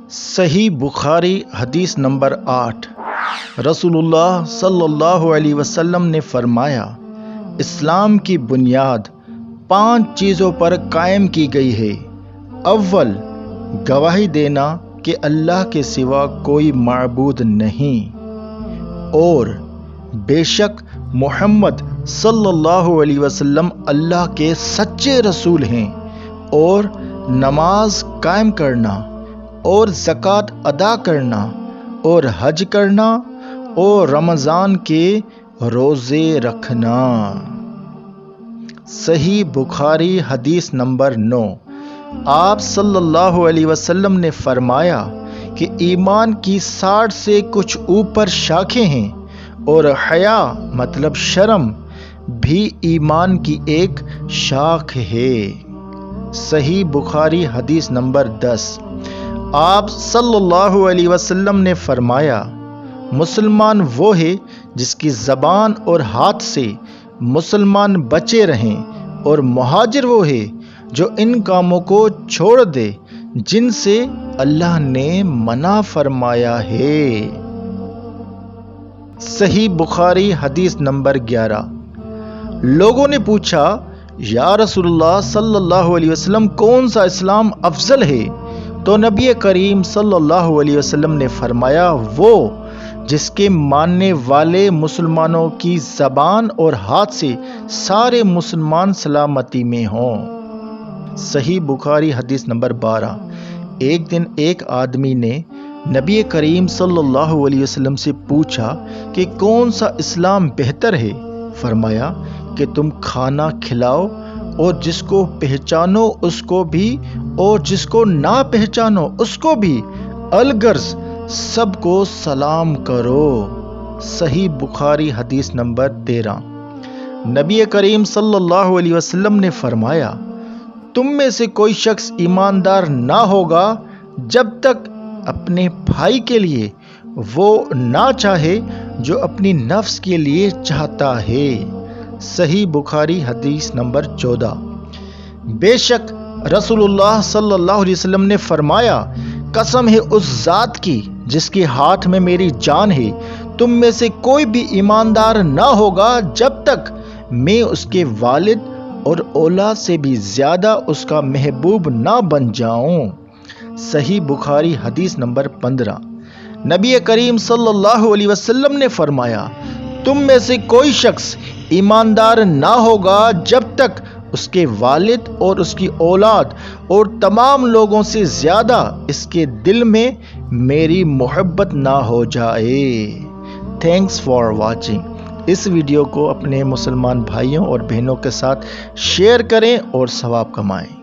صحیح بخاری حدیث نمبر 8۔ رسول اللہ صلی اللہ علیہ وسلم نے فرمایا، اسلام کی بنیاد 5 چیزوں پر قائم کی گئی ہے۔ اول، گواہی دینا کہ اللہ کے سوا کوئی معبود نہیں، اور بے شک محمد صلی اللہ علیہ وسلم اللہ کے سچے رسول ہیں، اور نماز قائم کرنا، اور زکوٰۃ ادا کرنا، اور حج کرنا، اور رمضان کے روزے رکھنا۔ صحیح بخاری حدیث نمبر 9۔ آپ صلی اللہ علیہ وسلم نے فرمایا کہ ایمان کی 60 سے کچھ اوپر شاخیں ہیں، اور حیا مطلب شرم بھی ایمان کی ایک شاخ ہے۔ صحیح بخاری حدیث نمبر 10۔ آپ صلی اللہ علیہ وسلم نے فرمایا، مسلمان وہ ہے جس کی زبان اور ہاتھ سے مسلمان بچے رہیں، اور مہاجر وہ ہے جو ان کاموں کو چھوڑ دے جن سے اللہ نے منع فرمایا ہے۔ صحیح بخاری حدیث نمبر 11۔ لوگوں نے پوچھا، یا رسول اللہ صلی اللہ علیہ وسلم کون سا اسلام افضل ہے؟ تو نبی کریم صلی اللہ علیہ وسلم نے فرمایا، وہ جس کے ماننے والے مسلمانوں کی زبان اور ہاتھ سے سارے مسلمان سلامتی میں ہوں۔ صحیح بخاری حدیث نمبر 12۔ ایک دن ایک آدمی نے نبی کریم صلی اللہ علیہ وسلم سے پوچھا کہ کون سا اسلام بہتر ہے؟ فرمایا کہ تم کھانا کھلاؤ، اور جس کو پہچانو اس کو بھی، اور جس کو نہ پہچانو اس کو بھی، الغرض سب کو سلام کرو۔ صحیح بخاری حدیث نمبر 13۔ نبی کریم صلی اللہ علیہ وسلم نے فرمایا، تم میں سے کوئی شخص ایماندار نہ ہوگا جب تک اپنے بھائی کے لیے وہ نہ چاہے جو اپنی نفس کے لیے چاہتا ہے۔ صحیح بخاری حدیث نمبر 14۔ بے شک رسول اللہ صلی اللہ علیہ وسلم نے فرمایا، قسم ہے اس ذات کی جس کے ہاتھ میں میری جان ہے، تم میں سے کوئی بھی ایماندار نہ ہوگا جب تک میں اس کے والد اور اولاد سے بھی زیادہ اس کا محبوب نہ بن جاؤں۔ صحیح بخاری حدیث نمبر 15۔ نبی کریم صلی اللہ علیہ وسلم نے فرمایا، تم میں سے کوئی شخص ایماندار نہ ہوگا جب تک اس کے والد اور اس کی اولاد اور تمام لوگوں سے زیادہ اس کے دل میں میری محبت نہ ہو جائے۔ Thanks for watching. اس ویڈیو کو اپنے مسلمان بھائیوں اور بہنوں کے ساتھ شیئر کریں اور ثواب کمائیں۔